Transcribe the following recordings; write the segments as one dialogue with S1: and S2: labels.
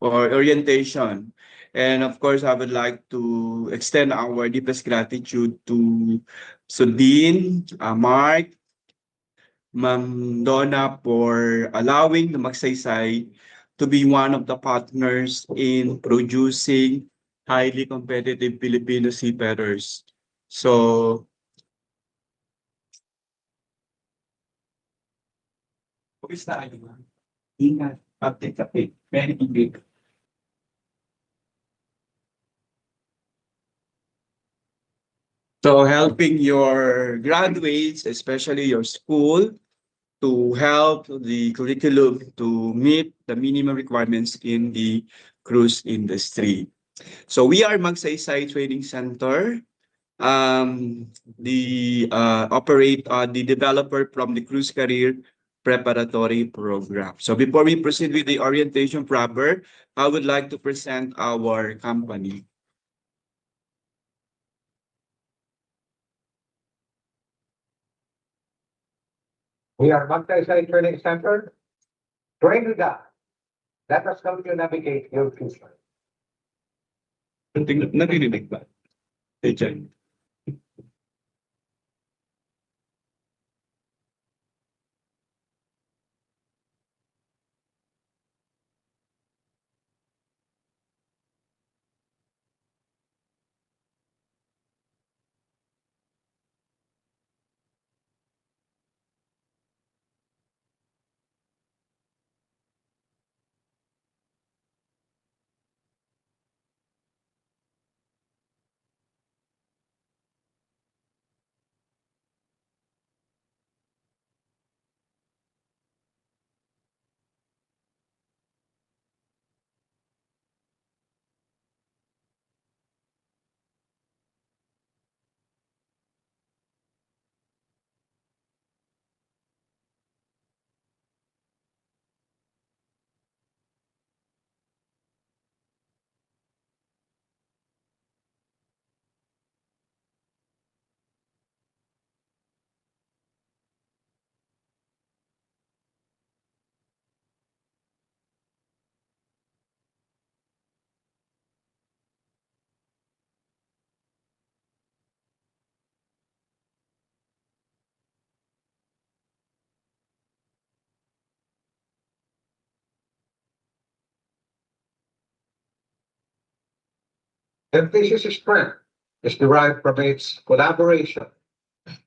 S1: or orientation. And of course, I would like to extend our deepest gratitude to Sundin, Mark, Ma'am Donna for allowing the Magsaysay to be one of the partners in producing highly competitive Filipino seafarers. So, kumusta kayo, ma'am? Ingat, update kape. Very big. So helping your graduates, especially your school, to help the curriculum to meet the minimum requirements in the cruise industry. So we are Magsaysay Training Center, the developer from the Cruise Career Preparatory Program. So before we proceed with the orientation proper, I would like to present our company.
S2: We are Magsaysay Training Center. Train with us. Let us help you navigate your future.
S1: Narinig ba? Diyan.
S2: MPC's strength is derived from its collaboration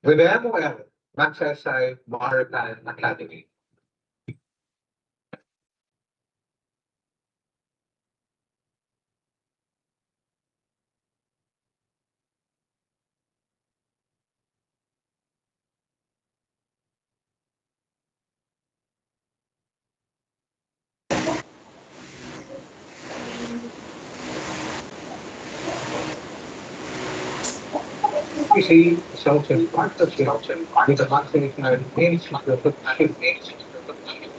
S2: with the MOL, Magsaysay Maritime Academy. MPC is also in partnership with the Magsaysay Institute of Shipping.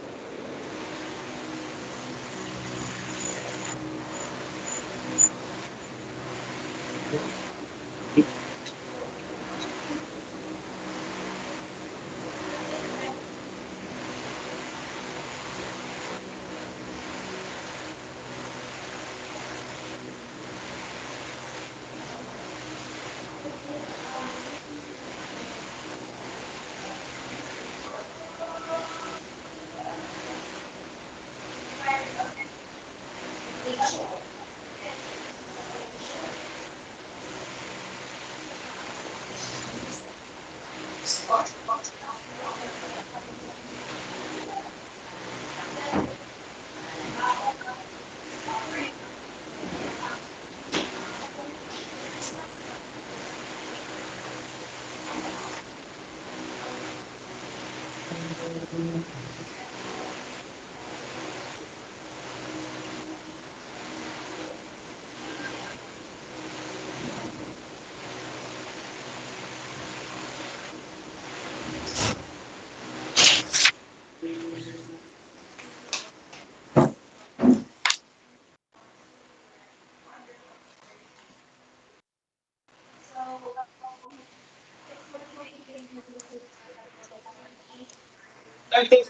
S2: I think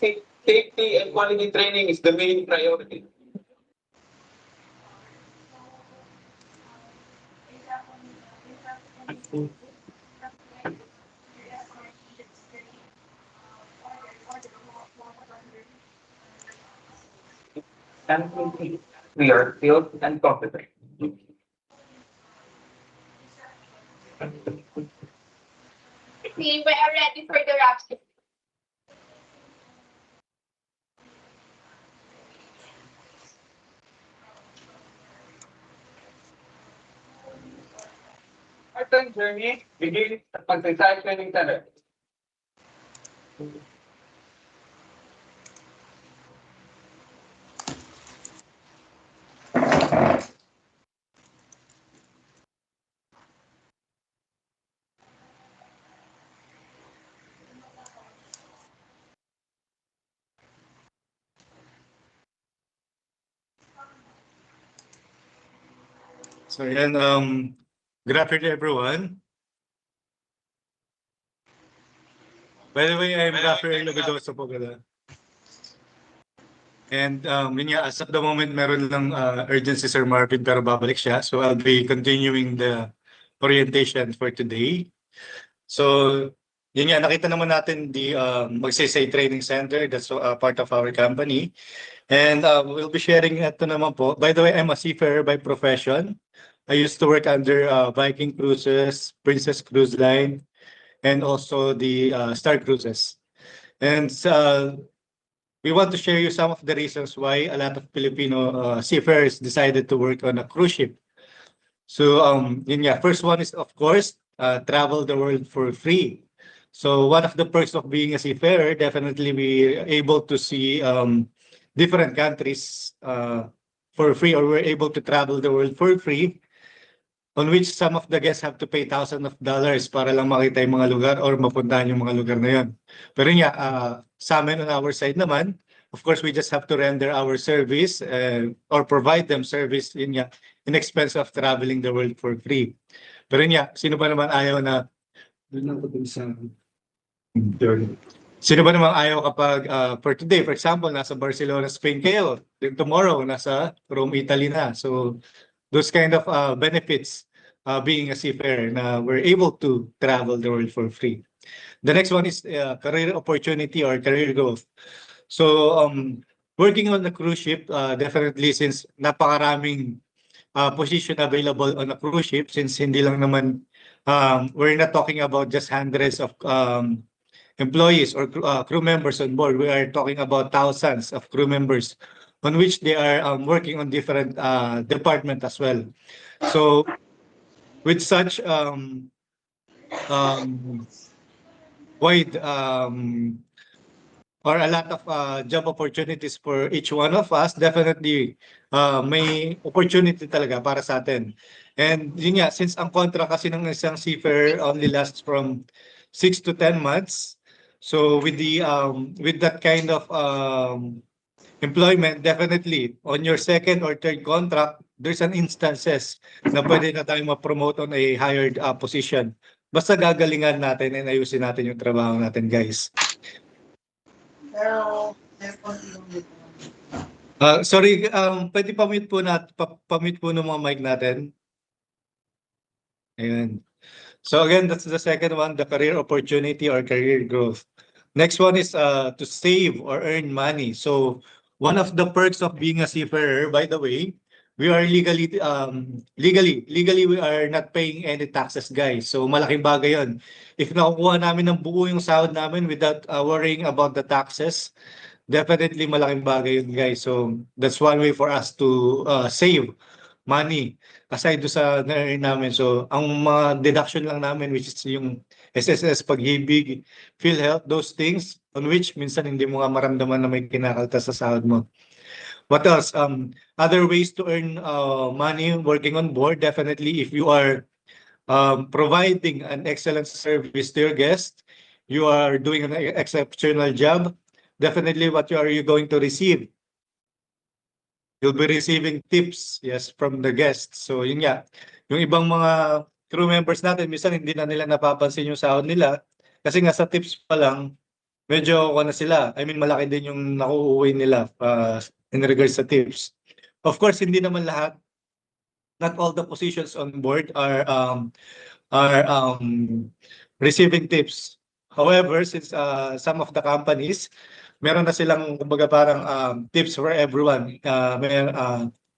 S2: safety and quality training is the main priority. And we are skilled and competent.
S3: We are ready for the rapture.
S2: Part-time journey begins sa Pagsaysay Training Center.
S4: So yan, good afternoon everyone. By the way, I'm Rafael Lobidoso po pala. And yun nga, as of the moment, meron lang urgency Sir Marvin pero babalik siya. So I'll be continuing the orientation for today. So yun nga, nakita naman natin the Magsaysay Training Center. That's part of our company. And we'll be sharing ito naman po. By the way, I'm a seafarer by profession. I used to work under Viking Cruises, Princess Cruise Line, and also the Star Cruises. And we want to share you some of the reasons why a lot of Filipino seafarers decided to work on a cruise ship. So yun nga, first one is of course travel the world for free. So one of the perks of being a seafarer, definitely we able to see different countries for free, or we're able to travel the world for free, on which some of the guests have to pay thousands of dollars para lang makita yung mga lugar or mapuntahan yung mga lugar na yun. Pero yun nga, sa amin on our side naman, of course, we just have to render our service or provide them service yun nga, in expense of traveling the world for free. Pero yun nga, sino ba naman ayaw na sino ba naman ayaw kapag for today, for example, nasa Barcelona, Spain kayo, then tomorrow, nasa Rome, Italy na. So those kind of benefits being a seafarer na we're able to travel the world for free. The next one is career opportunity or career growth. So working on the cruise ship, definitely since napakaraming position available on a cruise ship, since hindi lang naman, we're not talking about just hundreds of employees or crew members on board. We are talking about thousands of crew members on which they are working on different department as well. So with such wide or a lot of job opportunities for each one of us, definitely may opportunity talaga para sa atin. And yun nga, since ang contract kasi ng isang seafarer only lasts from 6 to 10 months, so with the with that kind of employment, definitely on your second or third contract, there's an instances na pwede na tayong ma-promote on a higher position. Basta gagalingan natin and ayusin natin yung trabaho natin, guys. Sorry, pwede pa-mute po pa-mute po ng mga mic natin. Ayan. So again, that's the second one, the career opportunity or career growth. Next one is to save or earn money. So one of the perks of being a seafarer, by the way, we are legally we are not paying any taxes, guys. So malaking bagay 'yon. If nakukuha namin ng buo yung sahod namin without worrying about the taxes, definitely malaking bagay 'yun, guys. So that's one way for us to save money aside do sa na-earn namin. So ang mga deduction lang namin, which is yung SSS, Pag-ibig, PhilHealth, those things on which minsan hindi mo nga maramdaman na may kinakaltas sa sahod mo. What else? Other ways to earn money working on board, definitely if you are providing an excellent service to your guest, you are doing an exceptional job, definitely what are you going to receive? You'll be receiving tips, yes, from the guests. So yun nga, yung ibang mga crew members natin, minsan hindi na nila napapansin yung sahod nila kasi nga sa tips pa lang, medyo na sila. I mean, malaki din yung nakuuwi nila in regards sa tips. Of course, hindi naman lahat not all the positions on board are receiving tips. However, since some of the companies, meron na silang kumbaga parang tips for everyone.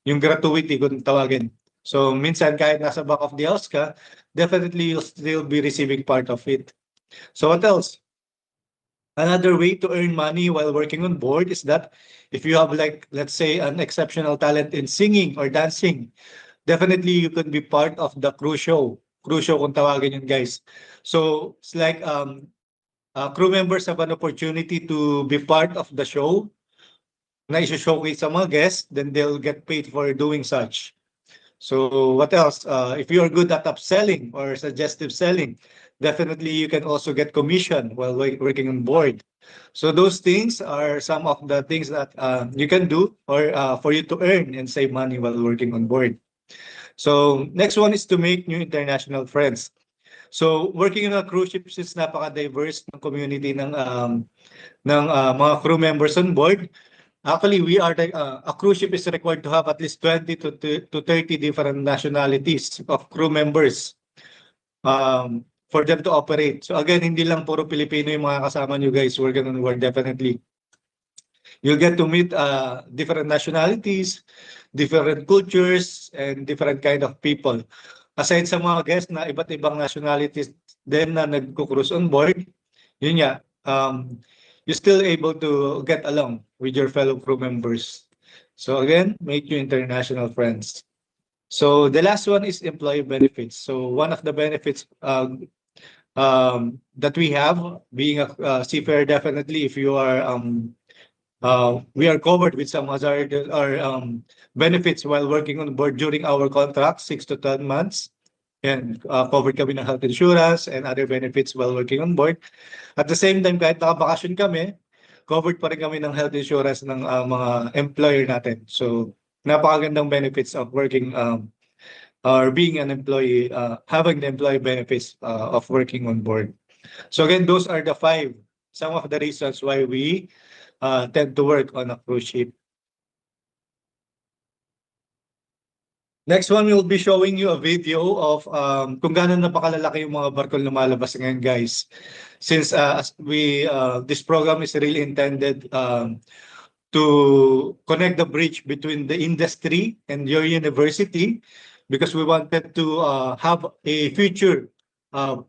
S4: Yung gratuity kung tawagin. So minsan kahit nasa back of the house ka, definitely you'll still be receiving part of it. So what else? Another way to earn money while working on board is that if you have, like, let's say, an exceptional talent in singing or dancing, definitely you could be part of the crew show. Crew show kung tawagin yun, guys. So it's like crew members have an opportunity to be part of the show na i-showcase sa mga guests, then they'll get paid for doing such. So what else? If you are good at upselling or suggestive selling, definitely you can also get commission while working on board. So those things are some of the things that you can do or for you to earn and save money while working on board. So next one is to make new international friends. So working on a cruise ship is napaka-diverse ng community ng mga crew members on board. Actually, we are a cruise ship is required to have at least 20 to 30 different nationalities of crew members for them to operate. So again, hindi lang puro Pilipino yung mga kasama nyo guys working on board, definitely. You'll get to meet different nationalities, different cultures, and different kind of people. Aside sa mga guests na iba't ibang nationalities din na nagko-cruise on board, yun nga, you're still able to get along with your fellow crew members. So again, make your international friends. So the last one is employee benefits. So one of the benefits that we have, being a seafarer, definitely if you are we are covered with some hazard or benefits while working on board during our contract, 6 to 10 months. And covered kami ng health insurance and other benefits while working on board. At the same time, kahit nakabakasyon kami, covered pa rin kami ng health insurance ng mga employer natin. So napakagandang benefits of working or being an employee, having the employee benefits of working on board. So again, those are the 5, some of the reasons why we tend to work on a cruise ship. Next one, we'll be showing you a video of kung gaano napakalalaki yung mga barkong lumalabas ngayon, guys. Since this program is really intended to connect the bridge between the industry and your university, because we wanted to have a future pool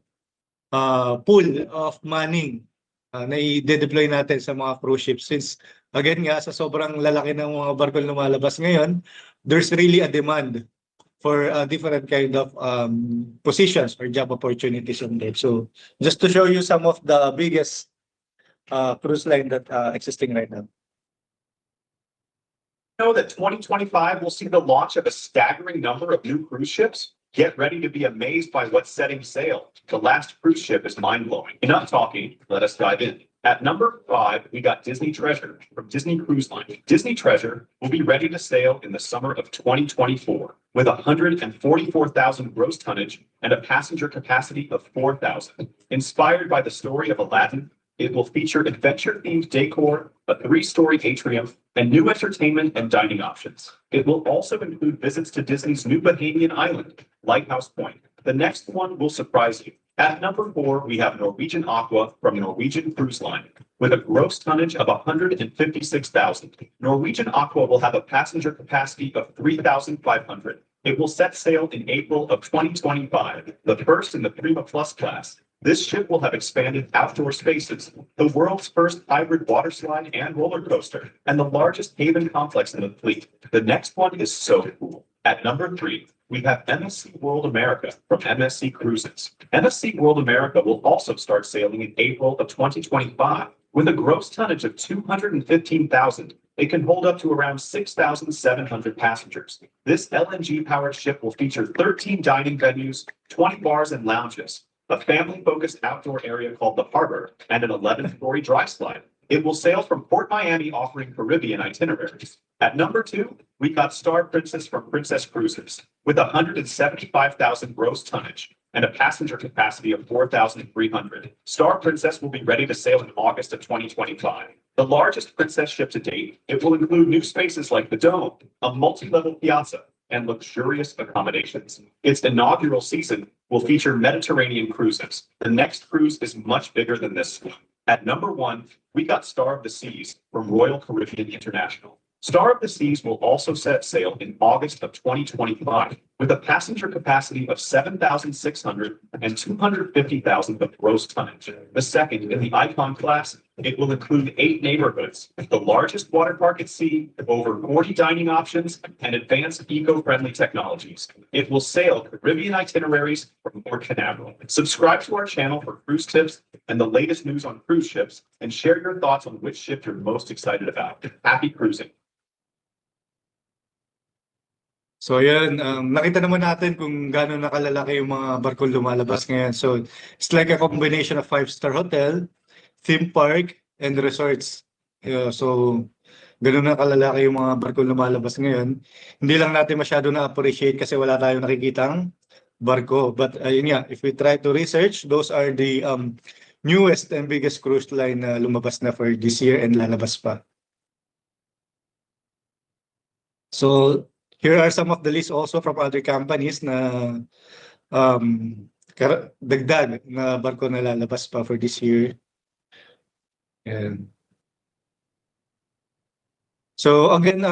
S4: of money na i-deploy natin sa mga cruise ships. Since again nga, sa sobrang lalaki ng mga barkong lumalabas ngayon, there's really a demand for different kind of positions or job opportunities on there. So just to show you some of the biggest cruise line that existing right now.
S5: Know that 2025 will see the launch of a staggering number of new cruise ships? Get ready to be amazed by what's setting sail. The last cruise ship is mind-blowing. Enough talking, let us dive in. At number 5, we got Disney Treasure from Disney Cruise Line. Disney Treasure will be ready to sail in the summer of 2024 with 144,000 gross tonnage and a passenger capacity of 4,000. Inspired by the story of Aladdin, it will feature adventure-themed decor, a 3-story atrium, and new entertainment and dining options. It will also include visits to Disney's new Bahamian island, Lighthouse Point. The next one will surprise you. At number 4, we have Norwegian Aqua from Norwegian Cruise Line. With a gross tonnage of 156,000, Norwegian Aqua will have a passenger capacity of 3,500. It will set sail in April of 2025, the first in the Prima Plus class. This ship will have expanded outdoor spaces, the world's first hybrid water slide and roller coaster, and the largest haven complex in the fleet. The next one is so cool. At number 3, we have MSC World America from MSC Cruises. MSC World America will also start sailing in April of 2025. With a gross tonnage of 215,000, it can hold up to around 6,700 passengers. This LNG-powered ship will feature 13 dining venues, 20 bars and lounges, a family-focused outdoor area called the Harbor, and an 11th-story dry slide. It will sail from Port Miami, offering Caribbean itineraries. At number 2, we got Star Princess from Princess Cruises. With 175,000 gross tonnage and a passenger capacity of 4,300, Star Princess will be ready to sail in August of 2025. The largest Princess ship to date, it will include new spaces like the Dome, a multi-level piazza, and luxurious accommodations. Its inaugural season will feature Mediterranean cruises. The next cruise is much bigger than this one. At number 1, we got Star of the Seas from Royal Caribbean International. Star of the Seas will also set sail in August of 2025 with a passenger capacity of 7,600 and 250,000 of gross tonnage. The second in the Icon class, it will include 8 neighborhoods, the largest water park at sea, over 40 dining options, and advanced eco-friendly technologies. It will sail Caribbean itineraries from Port Canaveral. Subscribe to our channel for cruise tips and the latest news on cruise ships, and share your thoughts on which ship you're most excited about. Happy cruising!
S4: So yun, nakita naman natin kung gaano nakalalaki yung mga barkong lumalabas ngayon. So it's like a combination of 5-star hotel, theme park, and resorts. So ganun na kalalaki yung mga barkong lumalabas ngayon. Hindi lang natin masyado na-appreciate kasi wala tayong nakikitang barko. But yun nga, if we try to research, those are the newest and biggest cruise line na lumabas na for this year and lalabas pa. So here are some of the lists also from other companies na dagdag na barko na lalabas pa for this year. And so again,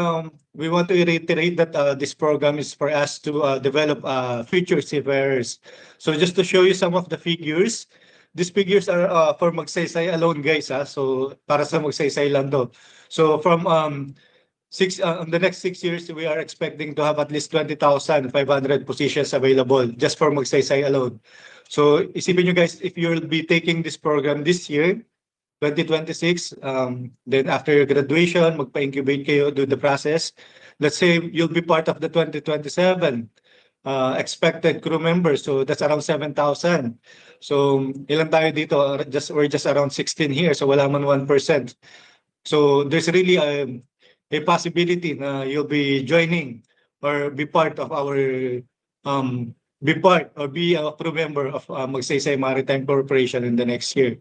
S4: we want to reiterate that this program is for us to develop future seafarers. So just to show you some of the figures, these figures are for Magsaysay alone, guys. So para sa Magsaysay lang to. So from in the next 6 years, we are expecting to have at least 20,500 positions available just for Magsaysay alone. So isipin nyo guys, if you'll be taking this program this year, 2026, then after your graduation, magpa-incubate kayo, do the process. Let's say you'll be part of the 2027 expected crew members. So that's around 7,000. So ilan tayo dito? We're just around 16 here. So wala man 1%. So there's really a possibility na you'll be joining or be part of our be a crew member of Magsaysay Maritime Corporation in the next year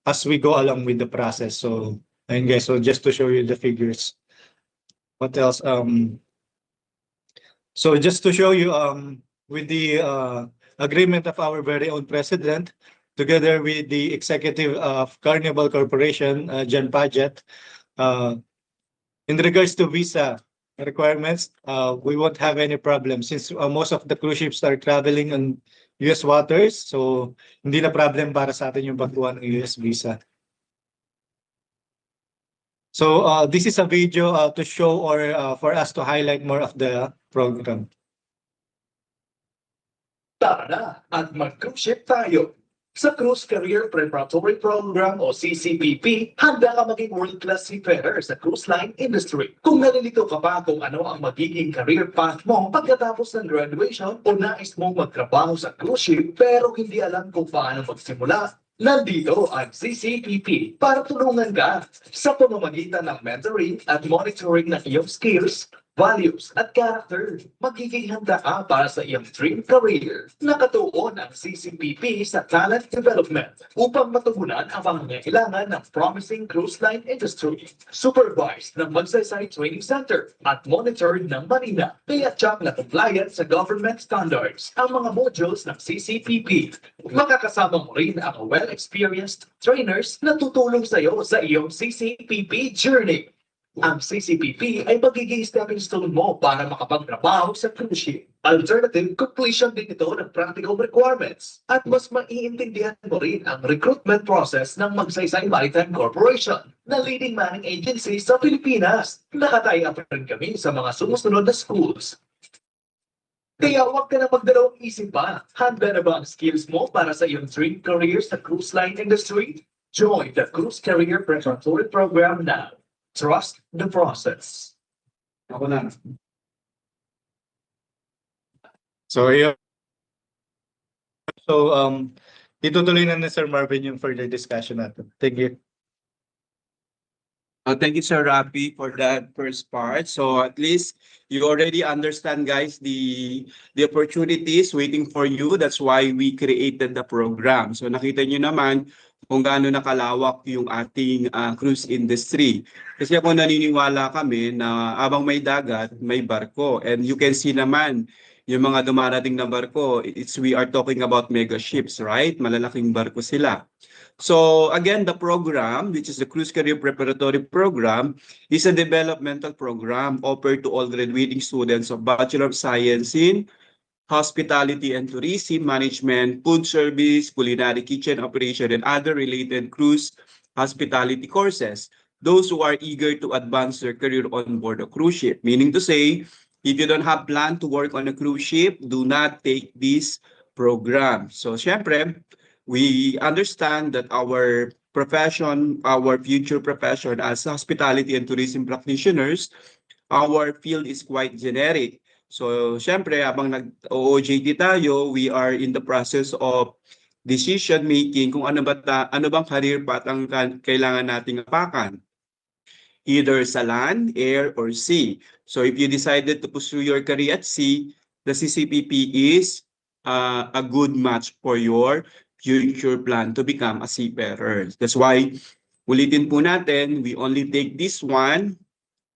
S4: as we go along with the process. So ayun guys, so just to show you the figures. What else? So just to show you with the agreement of our very own president together with the executive of Carnival Corporation, John Paget, in regards to visa requirements, we won't have any problem since most of the cruise ships are traveling on US waters. So, hindi na problem para sa atin yung pagkuha ng US visa. So, this is a video to show or for us to highlight more of the program.
S6: Tara na at mag-cruise ship tayo. Sa Cruise Career Preparatory Program o CCPP, handa ka maging world-class seafarer sa cruise line industry. Kung nalilito ka pa kung ano ang magiging career path mo pagkatapos ng graduation o nais mong magtrabaho sa cruise ship pero hindi alam kung paano magsimula, nandito ang CCPP para tulungan ka sa pamamagitan ng mentoring at monitoring ng iyong skills, values at character. Magiging handa ka para sa iyong dream career. Nakatuon ang CCPP sa talent development upang matugunan ang pangangailangan ng promising cruise line industry. Supervised ng Magsaysay Training Center at monitored ng Marina. Kaya tiyak na compliant sa government standards ang mga modules ng CCPP. Makakasama mo rin ang well-experienced trainers na tutulong sa iyo sa iyong CCPP journey. Ang CCPP ay magiging stepping stone mo para makapagtrabaho sa cruise ship. Alternative completion din ito ng practical requirements at mas maiintindihan mo rin ang recruitment process ng Magsaysay Maritime Corporation na leading manning agency sa Pilipinas. Nakataya rin kami sa mga sumusunod na schools. Kaya huwag ka na magdalawang isip pa. Handa na ba ang skills mo para sa iyong dream career sa cruise line industry? Join the Cruise Career Preparatory Program now. Trust the process.
S1: Ako na.
S4: So, yun. So, itutuloy na ni Sir Marvin yung further discussion natin. Thank you.
S1: Thank you, Sir Rafi, for that first part. So at least you already understand, guys, the opportunities waiting for you. That's why we created the program. So nakita nyo naman kung gaano nakalawak yung ating cruise industry. Kasi ako naniniwala kami na abang may dagat, may barko. And you can see naman yung mga dumarating na barko, we are talking about mega ships, right? Malalaking barko sila. So again, the program, which is the Cruise Career Preparatory Program, is a developmental program offered to all graduating students of Bachelor of Science in Hospitality and Tourism Management, Food Service, Culinary Kitchen Operation, and other related cruise hospitality courses. Those who are eager to advance their career on board a cruise ship. Meaning to say, if you don't have plan to work on a cruise ship, do not take this program. So, syempre, we understand that our profession, our future profession as hospitality and tourism practitioners, our field is quite generic. So, syempre, habang nag-OJT tayo, we are in the process of decision making kung ano bang career path ang kailangan nating apakan. Either sa land, air, or sea. So, if you decided to pursue your career at sea, the CCPP is a good match for your future plan to become a seafarer. That's why, ulitin po natin, we only take this one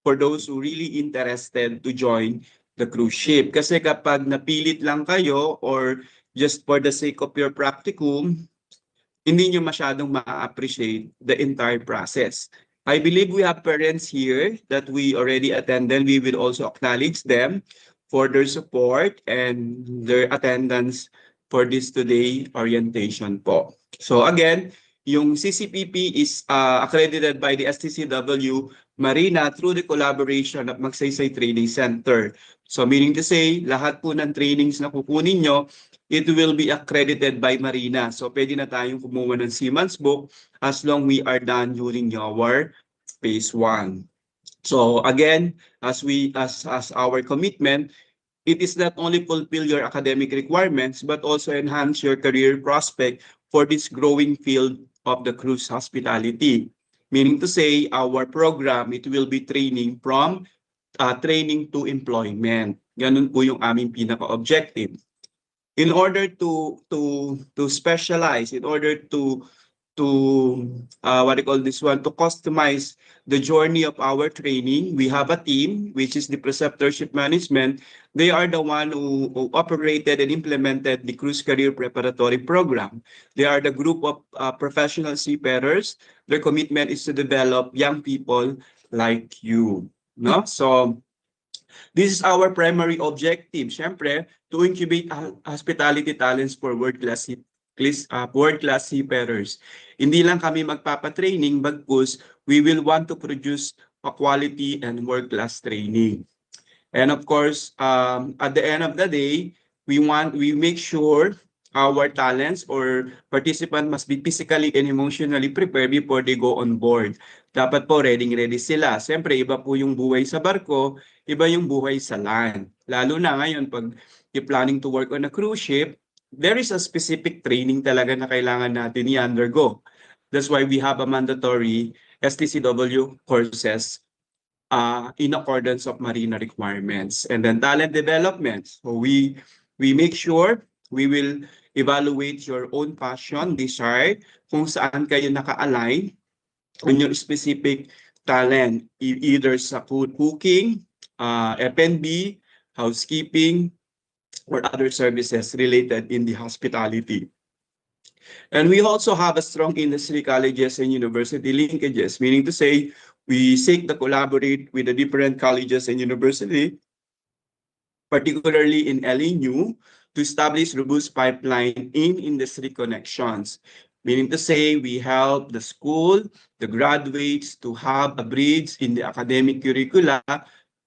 S1: for those who really interested to join the cruise ship. Kasi kapag napilit lang kayo or just for the sake of your practicum, hindi nyo masyadong ma-appreciate the entire process. I believe we have parents here that we already attended. We will also acknowledge them for their support and their attendance for this today orientation po. So again, yung CCPP is accredited by the STCW Marina through the collaboration of Magsaysay Training Center. So meaning to say, lahat po ng trainings na kukunin nyo, it will be accredited by Marina. So pwede na tayong kumuha ng Seaman's Book as long we are done during our phase 1. So again, as our commitment, it is not only fulfill your academic requirements, but also enhance your career prospect for this growing field of the cruise hospitality. Meaning to say, our program, it will be training from training to employment. Ganun po yung aming pinaka-objective. In order to specialize, in order to what I call this one, to customize the journey of our training, we have a team, which is the Preceptorship Management. They are the one who operated and implemented the Cruise Career Preparatory Program. They are the group of professional seafarers. Their commitment is to develop young people like you. No? So, this is our primary objective. Siyempre, to incubate hospitality talents for world-class seafarers. Hindi lang kami magpapatraining, bagkus we will want to produce a quality and world-class training. And of course, at the end of the day, we make sure our talents or participant must be physically and emotionally prepared before they go on board. Dapat po ready sila. Siyempre, iba po yung buhay sa barko, iba yung buhay sa land. Lalo na ngayon, pag you're planning to work on a cruise ship, there is a specific training talaga na kailangan natin i-undergo. That's why we have a mandatory STCW courses in accordance of Marina requirements. And then talent development. So we make sure we will evaluate your own passion, desire, kung saan kayo naka-align on your specific talent, either sa food cooking, F&B, housekeeping, or other services related in the hospitality. And we also have a strong industry colleges and university linkages, meaning to say, we seek to collaborate with the different colleges and university, particularly in LNU, to establish robust pipeline in industry connections. Meaning to say, we help the school, the graduates to have a bridge in the academic curricula,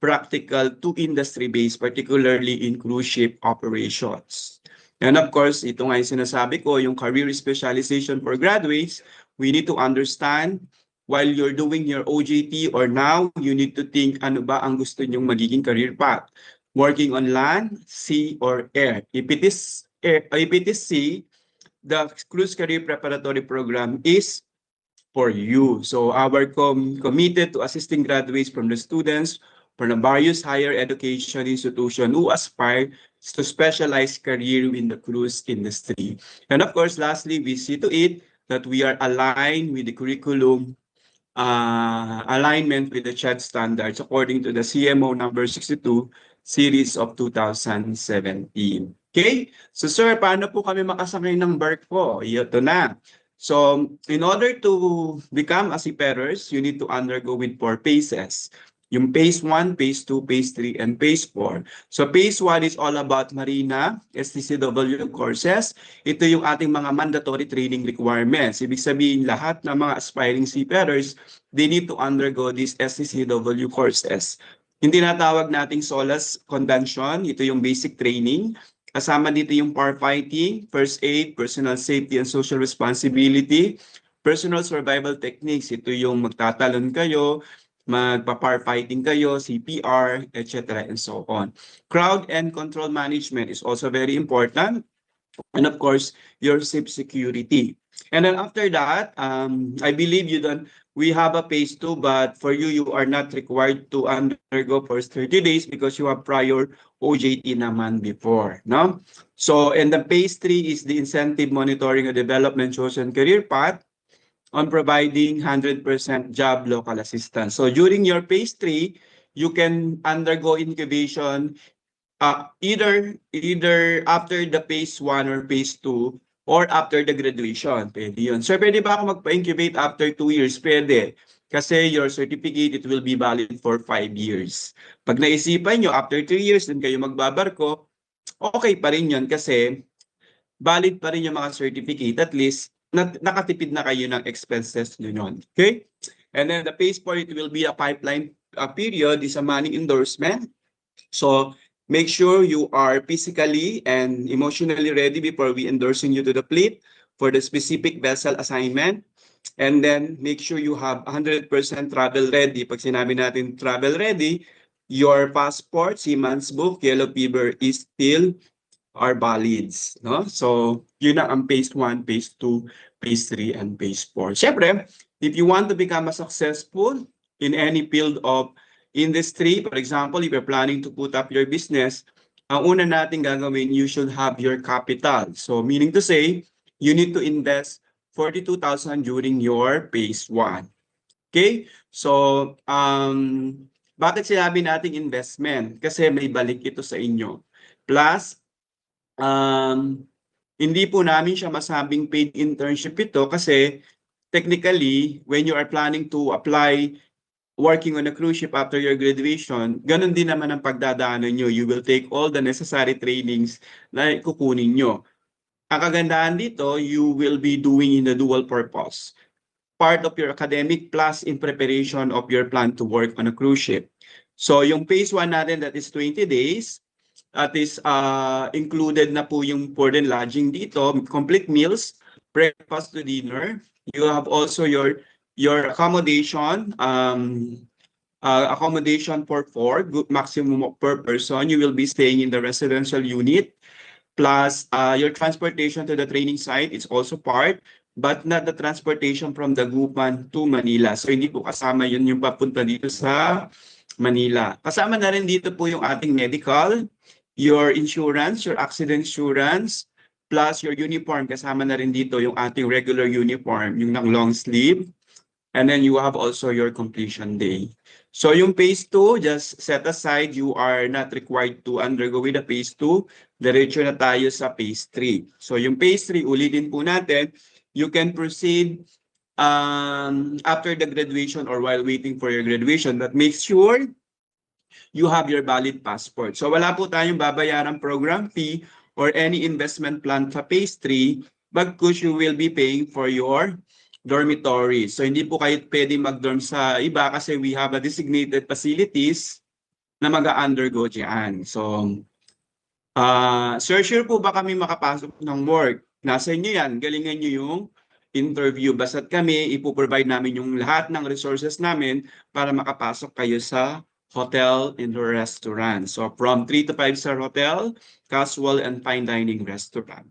S1: practical to industry-based, particularly in cruise ship operations. And of course, ito nga yung sinasabi ko, yung career specialization for graduates, we need to understand while you're doing your OJT or now, you need to think ano ba ang gusto nyong magiging career path. Working on land, sea, or air. If it is sea, the Cruise Career Preparatory Program is for you. So our committed to assisting graduates from the students from the various higher education institutions who aspire to specialize career in the cruise industry. And of course, lastly, we see to it that we are aligned with the curriculum alignment with the CHED standards according to the CMO number 62 series of 2017. Okay? So sir, paano po kami makasakay ng barko? Ito na. So, in order to become a seafarers, you need to undergo with 4 phases. Yung phase 1, phase 2, phase 3, and phase 4. So phase 1 is all about Marina, STCW courses. Ito yung ating mga mandatory training requirements. Ibig sabihin, lahat ng mga aspiring seafarers, they need to undergo these STCW courses. Yung tinatawag nating SOLAS convention, ito yung basic training. Kasama dito yung firefighting, first aid, personal safety and social responsibility, personal survival techniques. Ito yung magtatalon kayo, magpa-firefighting kayo, CPR, etc. and so on. Crowd and control management is also very important. And of course, your safe security. And then after that, I believe we have a phase 2, but for you, you are not required to undergo for 30 days because you have prior OJT naman before, no? So, and the phase 3 is the incentive monitoring and development chosen career path on providing 100% job local assistance. So during your phase 3, you can undergo incubation either after the phase 1 or phase 2 or after the graduation. Pwede yun. So pwede ba ako magpa-incubate after 2 years? Pwede. Kasi your certificate, it will be valid for 5 years. Pag naisipan nyo, after 3 years, din kayo magbabarko, okay pa rin yun kasi valid pa rin yung mga certificate. At least, nakatipid na kayo ng expenses nyo yun. Okay? And then the phase 4, it will be a pipeline period, is a money endorsement. So, make sure you are physically and emotionally ready before we endorsing you to the fleet for the specific vessel assignment. And then, make sure you have 100% travel ready. Pag sinabi natin travel ready, your passport, seaman's book, yellow fever is still are valids, no? So, yun ang phase 1, phase 2, phase 3, and phase 4. Siyempre, if you want to become a successful in any field of industry, for example, if you're planning to put up your business, ang una natin gagawin, you should have your capital. So, meaning to say, you need to invest 42,000 during your phase 1. Okay? So, bakit sinabi natin investment? Kasi may balik ito sa inyo. Plus, hindi po namin siya masabing paid internship ito kasi technically, when you are planning to apply working on a cruise ship after your graduation, ganun din naman ang pagdadaanan nyo. You will take all the necessary trainings na kukunin nyo. Ang kagandahan dito, you will be doing in the dual purpose. Part of your academic plus in preparation of your plan to work on a cruise ship. So yung phase 1 natin, that is 20 days, at is included na po yung board and lodging dito, complete meals, breakfast to dinner. You have also your accommodation, accommodation for 4, maximum per person. You will be staying in the residential unit. Plus, your transportation to the training site is also part, but not the transportation from Dagupan to Manila. So hindi po kasama yun yung papunta dito sa Manila. Kasama na rin dito po yung ating medical, your insurance, your accident insurance, plus your uniform. Kasama na rin dito yung ating regular uniform, yung ng long sleeve. And then you have also your completion day. So yung phase 2, just set aside, you are not required to undergo with the phase 2. Diretso na tayo sa phase 3. So yung phase 3, ulitin po natin, you can proceed after the graduation or while waiting for your graduation, but make sure you have your valid passport. So wala po tayong babayarang program fee or any investment plan sa phase 3, bagkus you will be paying for your dormitory. So hindi po kayo pwede mag-dorm sa iba kasi we have a designated facilities na mag-undergo dyan. So, sure po ba kami makapasok ng work? Nasa inyo yan, galingan nyo yung interview. Basta't kami, ipoprovide namin yung lahat ng resources namin para makapasok kayo sa hotel and restaurant. So from 3 to 5 star hotel, casual and fine dining restaurant.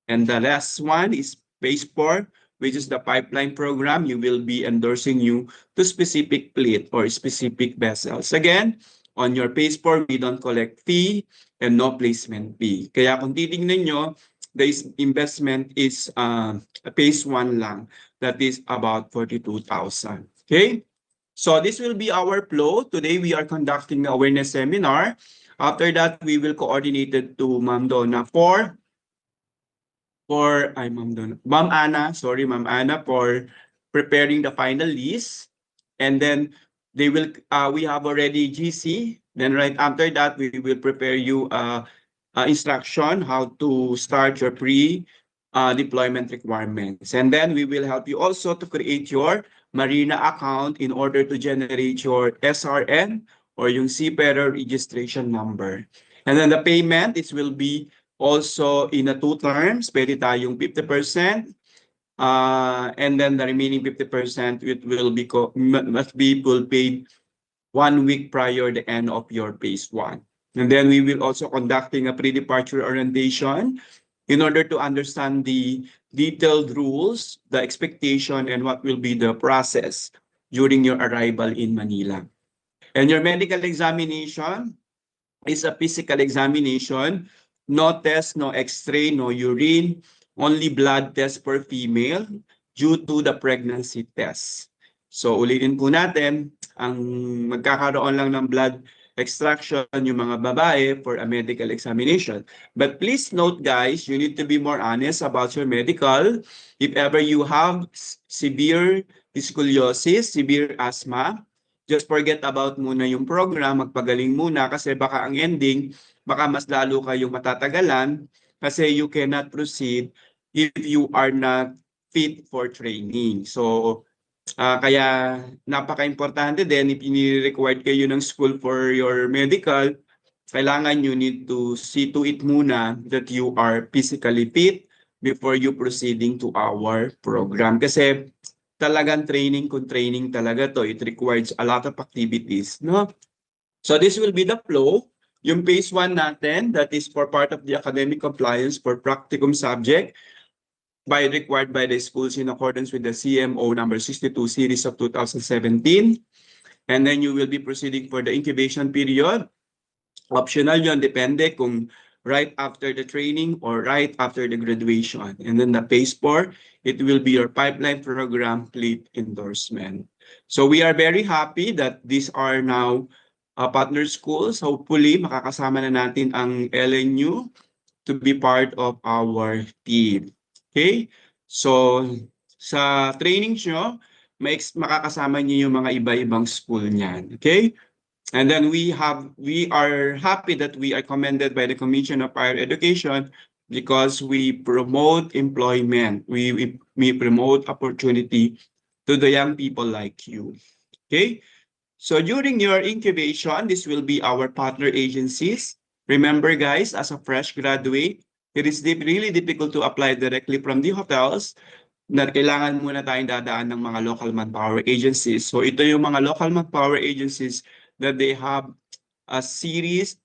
S1: And the last one is phase 4, which is the pipeline program. You will be endorsing you to specific fleet or specific vessels. Again, on your phase 4, we don't collect fee and no placement fee. Kaya kung titignan nyo, investment is phase 1 lang. That is about 42,000. Okay? So this will be our flow. Today we are conducting the awareness seminar. After that, we will coordinate it to Ma'am Donna Ma'am Anna, sorry, Ma'am Anna, for preparing the final list. And then we have already GC. Then right after that, we will prepare you instruction how to start your deployment requirements. And then we will help you also to create your Marina account in order to generate your SRN or yung seafarer registration number. And then the payment, it will be also in a 2 terms. Pwede tayong 50%. And then the remaining 50% must be paid 1 week prior the end of your phase 1. And then we will also conducting a pre-departure orientation in order to understand the detailed rules, the expectation, and what will be the process during your arrival in Manila. And your medical examination is a physical examination, no test, no x-ray, no urine, only blood test per female due to the pregnancy test. So ulitin po natin, ang magkakaroon lang ng blood extraction yung mga babae for a medical examination. But please note guys, you need to be more honest about your medical. If ever you have severe scoliosis, severe asthma, just forget about muna yung program, magpagaling muna kasi baka ang ending, baka mas lalo kayong matatagalan kasi you cannot proceed if you are not fit for training. So, kaya napaka-importante din if ini-required kayo ng school for your medical, kailangan you need to see to it muna that you are physically fit before you proceeding to our program. Kasi talagang training talaga to. It requires a lot of activities, no? So this will be the flow. Yung phase 1 natin, that is for part of the academic compliance for practicum subject, required by the schools in accordance with the CMO number 62 series of 2017. And then you will be proceeding for the incubation period. Optional yun, depende kung right after the training or right after the graduation. And then the phase 4, it will be your pipeline program fleet endorsement. So we are very happy that these are now partner schools. Hopefully, makakasama na natin ang LNU to be part of our team. Okay? So, sa training nyo, makakasama nyo yung mga iba-ibang school niyan. Okay? And then we are happy that we are commended by the Commission of Higher Education because we promote employment. We promote opportunity to the young people like you. Okay? So during your incubation, this will be our partner agencies. Remember guys, as a fresh graduate, it is really difficult to apply directly from the hotels na kailangan muna tayong dadaan ng mga local manpower agencies. So ito yung mga local manpower agencies that they have a series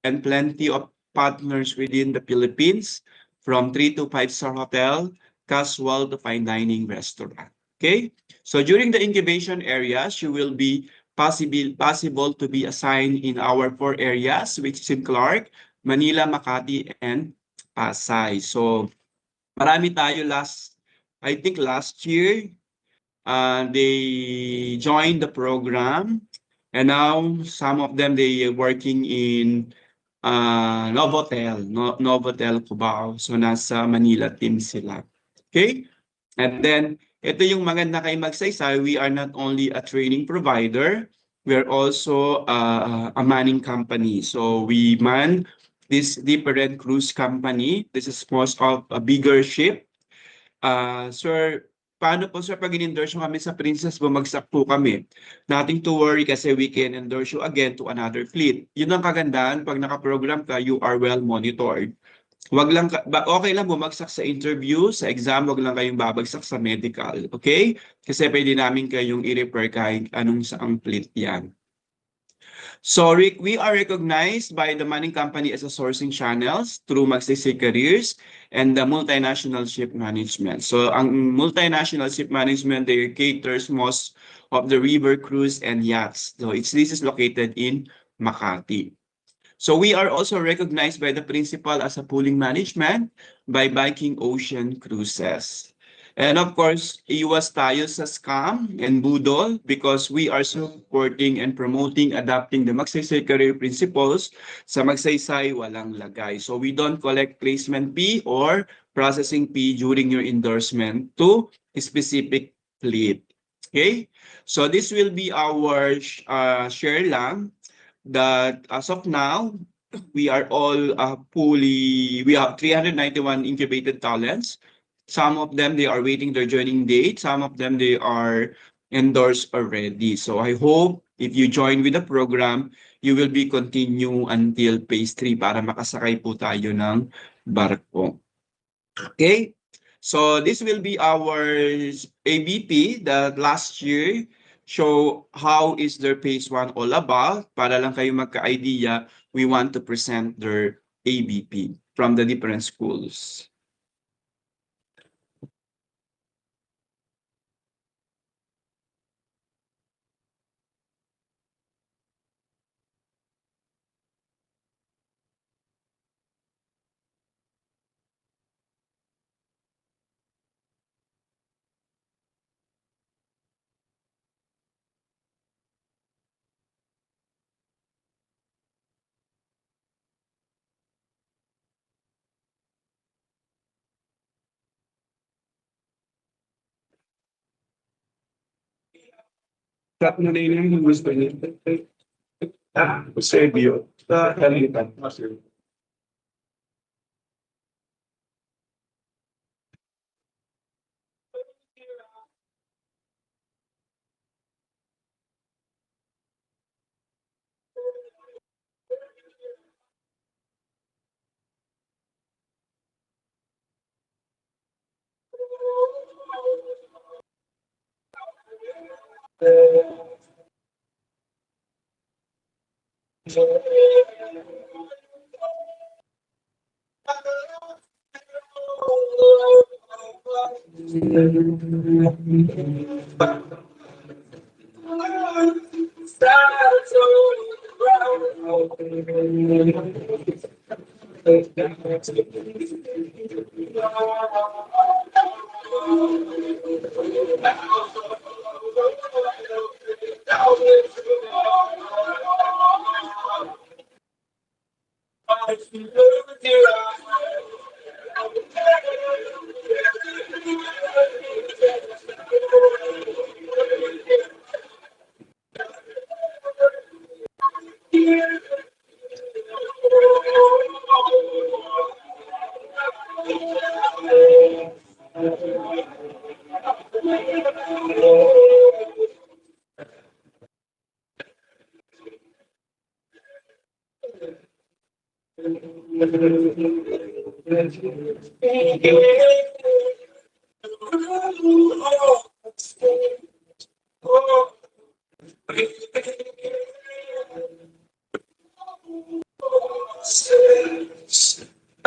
S1: and plenty of partners within the Philippines from 3 to 5-star hotel, casual to fine dining restaurant. Okay? So during the incubation areas, you will be possible to be assigned in our 4 areas, which is in Clark, Manila, Makati, and Pasay. So marami tayo I think last year, they joined the program. And now some of them, they are working in Novotel Cubao. So nasa Manila team sila. Okay? And then, ito yung maganda kay Magsaysay, we are not only a training provider, we are also a manning company. So we man this different cruise company. This is most of a bigger ship. Sir, paano po sir pag in-endorse nyo kami sa Princess, bumagsak po kami? Nothing to worry kasi we can endorse you again to another fleet. Yun ang kagandahan, pag nakaprogram ka, you are well monitored. Okay lang bumagsak sa interview, sa exam, wag lang kayong babagsak sa medical. Okay? Kasi pwede namin kayong i-refer kahit anong saang fleet yan. So we are recognized by the manning company as a sourcing channels through Magsaysay Careers and the multinational ship management. So ang multinational ship management, they caters most of the river cruise and yachts. So this is located in Makati. So we are also recognized by the principal as a pooling management by Viking Ocean Cruises. And of course, iwas tayo sa scam and budol because we are supporting and promoting adapting the Magsaysay Career Principles sa Magsaysay Walang Lagay. So we don't collect placement fee or processing fee during your endorsement to a specific fleet. Okay? So this will be our share lang that as of now, we are all we have 391 incubated talents. Some of them, they are waiting their joining date. Some of them, they are endorsed already. So I hope if you join with the program, you will be continue until phase 3 para makasakay po tayo ng barko. Okay? So this will be our ABP that last year show how is their phase 1 all about. Para lang kayo magka-idea, we want to present their ABP from the different schools.
S7: Sabi na yung gusto niya. Eusebio. Kalitan.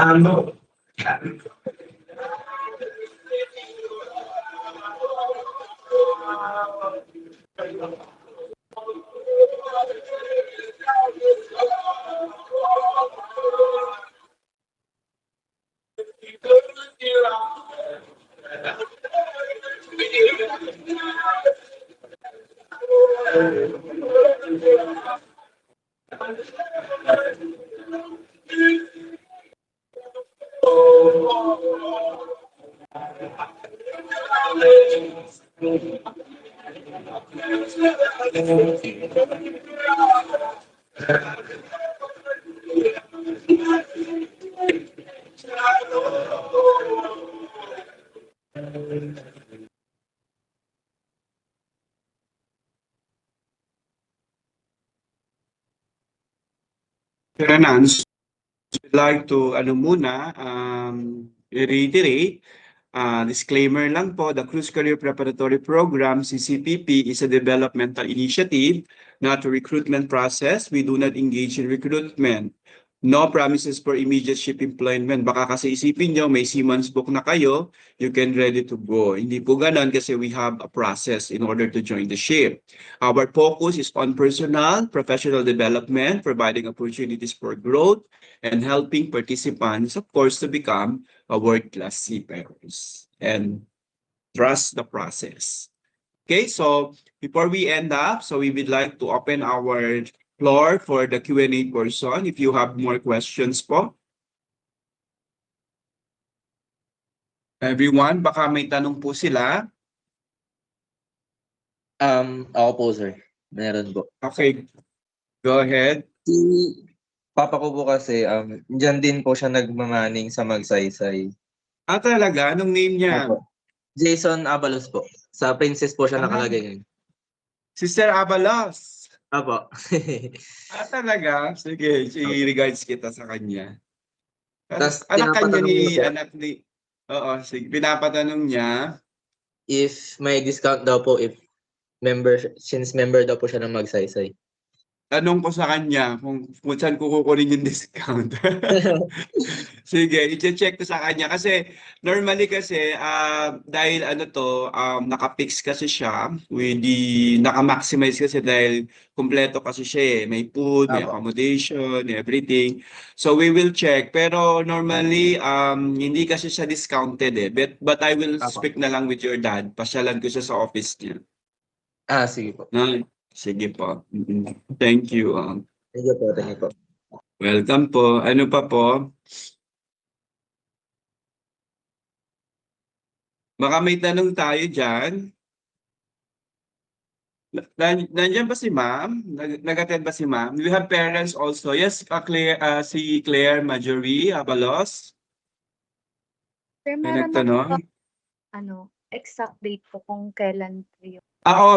S7: Ano?
S1: Renans, I'd like to reiterate, disclaimer lang po, the Cruise Career Preparatory Program, CCPP, is a developmental initiative, not a recruitment process. We do not engage in recruitment. No promises for immediate ship employment. Baka kasi isipin nyo, may seaman's book na kayo, you can ready to go. Hindi po ganon kasi we have a process in order to join the ship. Our focus is on personal, professional development, providing opportunities for growth, and helping participants, of course, to become a world-class seafarers. And trust the process. Okay, so before we end up, so we would like to open our floor for the Q&A portion. If you have more questions po. Everyone, baka may tanong po sila.
S8: Ako po, sir. Meron po.
S1: Okay, go ahead.
S8: Si papa ko po kasi, dyan din po siya nagmamaning sa Magsaysay.
S1: Ah, talaga? Anong name niya?
S8: Opo. Jason Abalos po. Sa Princess po siya
S1: Ah.
S8: nakalagay ngayon.
S1: Sister Abalos.
S8: Apo.
S1: Ah, talaga? Sige, i-regards kita sa kanya.
S8: Tas
S1: Anak kanya
S8: tinapatanong
S1: ni,
S8: niya po,
S1: anak ni, oo, sige, pinapatanong niya.
S8: if may discount daw po since member daw po siya ng Magsaysay.
S1: Tanong ko sa kanya kung saan ko kukunin yung discount. Sige, i-check ko sa kanya kasi normally kasi dahil naka-fix kasi siya with the naka-maximize kasi dahil kumpleto kasi siya may food, may
S8: Apo.
S1: accommodation, everything. So we will check pero normally hindi kasi siya discounted but I will
S8: Apo.
S1: speak na lang with your dad. Pasyalan ko siya sa office niya.
S8: Sige po.
S1: Na, sige po. Thank you.
S8: Thank you po, thank you po.
S1: Welcome po. Ano pa po? Baka may tanong tayo dyan. Nandiyan ba si ma'am? Nag-attend ba si ma'am? We have parents also. Yes, si Claire Marjorie Abalos.
S9: Sir,
S1: May
S9: meron
S1: nagtanong.
S9: exact date po kung kailan po yun.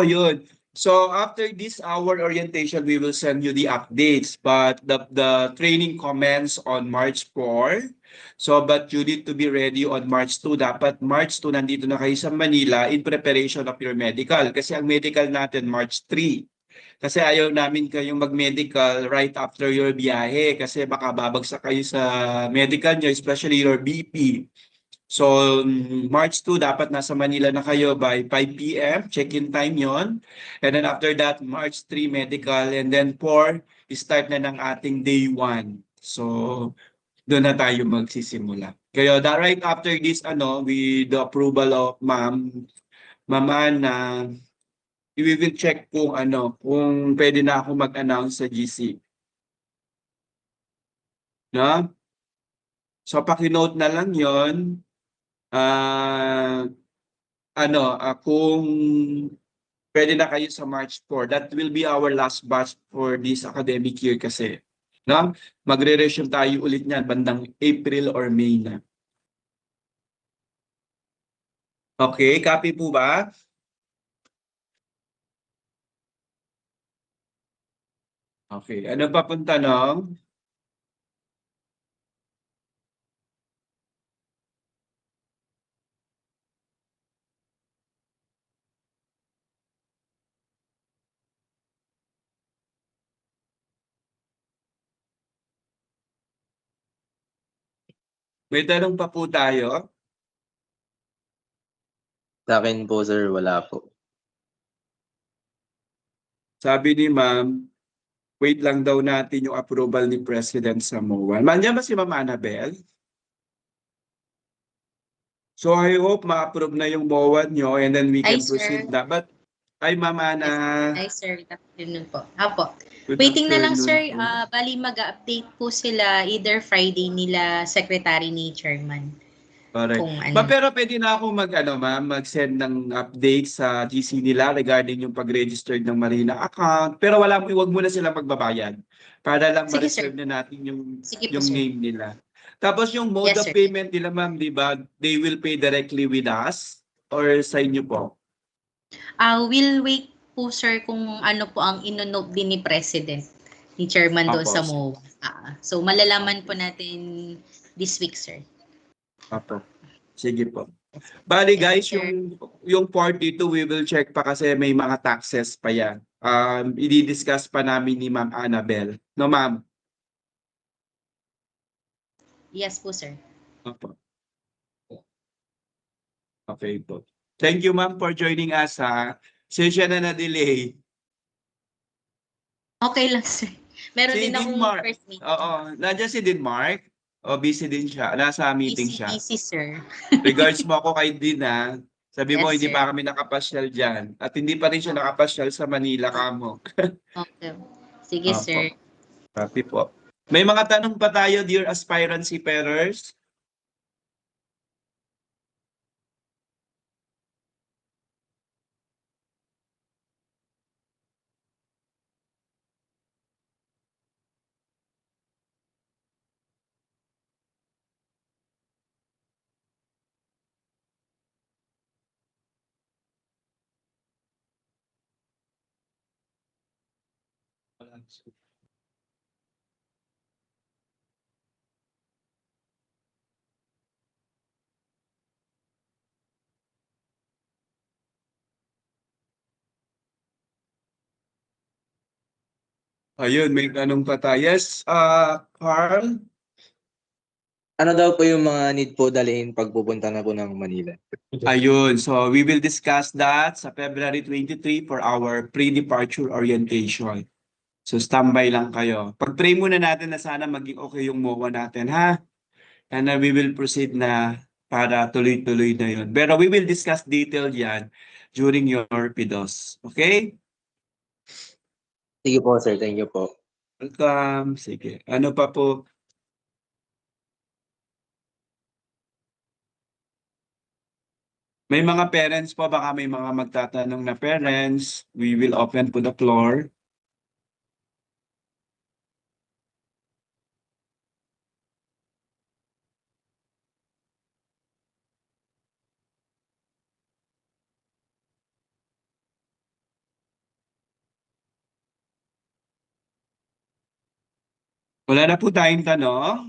S1: Yun. So after this hour orientation, we will send you the updates. But the training commence on March 4. So but you need to be ready on March 2. Dapat March 2 nandito na kayo sa Manila in preparation of your medical. Kasi ang medical natin March 3. Kasi ayaw namin kayong mag-medical right after your biyahe. Kasi baka babagsak kayo sa medical nyo, especially your BP. So, March 2, dapat nasa Manila na kayo by 5 p.m. Check-in time yon. And then after that, March 3, medical. And then 4, start na ng ating day 1. So, doon na tayo magsisimula. Kaya right after this, with the approval of Ma'am Ana, we will check kung kung pwede na ako mag-announce sa GC. No? So, paki-note na lang yon. Kung pwede na kayo sa March 4, that will be our last batch for this academic year kasi. No? Magre-resume tayo ulit niyan bandang April or May na. Okay, copy po ba? Okay, ano pa pong tanong? May tanong pa po tayo?
S8: Sa akin po, sir, wala po.
S1: Sabi ni ma'am, wait lang daw natin yung approval ni President sa MOA. Nandiyan ba si Ma'am Annabel? So I hope ma-approve na yung MOA nyo and then we
S10: Hi,
S1: can
S10: sir.
S1: proceed na. But, ay Ma'am Ana.
S10: Hi, sir. Good afternoon po. Apo.
S1: Good
S10: Waiting na lang,
S1: afternoon
S10: sir.
S1: po.
S10: Bali, mag-update po sila either Friday nila secretary ni chairman.
S1: Correct.
S10: Kung ano.
S1: Pero pwede na ako mag-send ng update sa GC nila regarding yung pag-register ng Marina account. Pero wag muna sila magbabayad. Para lang
S10: Sige,
S1: ma-reserve
S10: sir.
S1: na natin
S10: Sige po,
S1: yung
S10: sir.
S1: name nila. Tapos yung mode
S10: Yes,
S1: of
S10: sir.
S1: payment nila, ma'am, di ba? They will pay directly with us or sa inyo po?
S10: We'll wait po, sir, kung ano po ang inonote din ni President, ni chairman doon
S1: Apo.
S10: sa MOA. So, malalaman po natin this week, sir.
S1: Apo. Sige po. Bali guys,
S10: Yes, sir.
S1: yung 42 we will check pa kasi may mga taxes pa yan. I-discuss pa namin ni Ma'am Annabel. No, ma'am?
S10: Yes po, sir.
S1: Opo. Okay po. Thank you, ma'am, for joining us, ha. Sensya na delay.
S10: Okay lang, sir. Meron
S1: Si
S10: din akong
S1: Denmark.
S10: first meeting.
S1: Oo. Nandiyan si Denmark. O, busy din siya. Nasa meeting siya.
S10: Easy, sir.
S1: Regards mo ako kay Din, ha. Sabi mo,
S10: Yes,
S1: hindi
S10: sir.
S1: pa kami nakapasyal dyan. At hindi pa rin siya nakapasyal sa Manila, kamo.
S10: Okay. Sige,
S1: Opo.
S10: sir.
S1: Happy po. May mga tanong pa tayo, dear aspirant seafarers? Ayun, may tanong pa tayo. Yes, Carl?
S8: Ano daw po yung mga need po dalhin pag pupunta na po ng Manila?
S1: Ayun, so we will discuss that sa February 23 for our pre-departure orientation. So standby lang kayo. Pag-pray muna natin na sana maging okay yung MOA natin, ha? And then we will proceed na para tuloy-tuloy na yun. Pero we will discuss detail yan during your PIDOS. Okay?
S8: Sige po, sir. Thank you po.
S1: Welcome. Sige. Ano pa po? May mga parents po, baka may mga magtatanong na parents. We will open po the floor. Wala na po tayong tanong.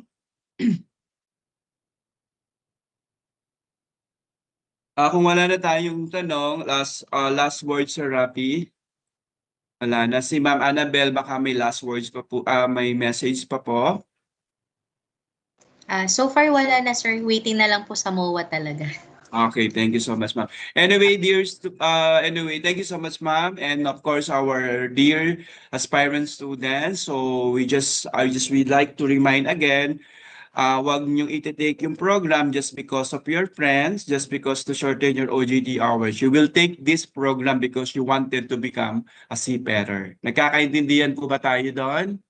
S1: Kung wala na tayong tanong, last words, Sir Rafi. Wala na. Si Ma'am Annabel, baka may last words pa po, may message pa po.
S10: So far, wala na, sir. Waiting na lang po sa MOA talaga.
S1: Okay, thank you so much, ma'am. Anyway, thank you so much, ma'am, and of course, our dear aspirant students. So we'd like to remind again, wag niyong iti-take yung program just because of your friends, just because to shorten your OJT hours. You will take this program because you wanted to become a seafarer. Nagkakaintindihan po ba tayo doon?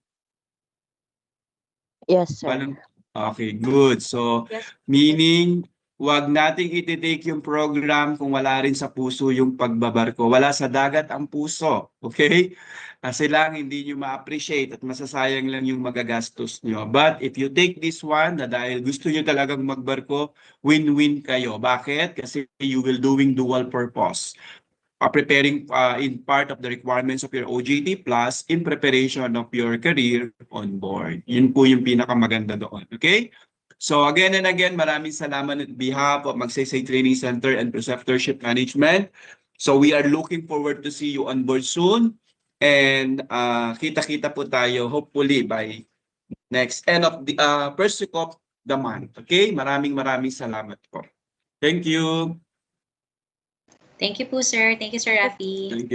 S11: Yes, sir.
S1: Okay, good. So,
S9: Yes.
S1: meaning, wag nating iti-take yung program kung wala rin sa puso yung pagbabarko. Wala sa dagat ang puso. Okay? Kasi lang hindi nyo ma-appreciate at masasayang lang yung magagastos nyo. But if you take this one, na dahil gusto nyo talagang magbarko, win-win kayo. Bakit? Kasi you will doing dual purpose. Preparing in part of the requirements of your OJT plus in preparation of your career on board. Yun po yung pinakamaganda doon. Okay? So again and again, maraming salamat on behalf of Magsaysay Training Center and Preceptorship Management. So we are looking forward to see you on board soon. And kita-kita po tayo hopefully by next end of the first week of the month. Okay? Maraming salamat po. Thank you.
S10: Thank you po, sir. Thank you, Sir Rafi.
S1: Thank you.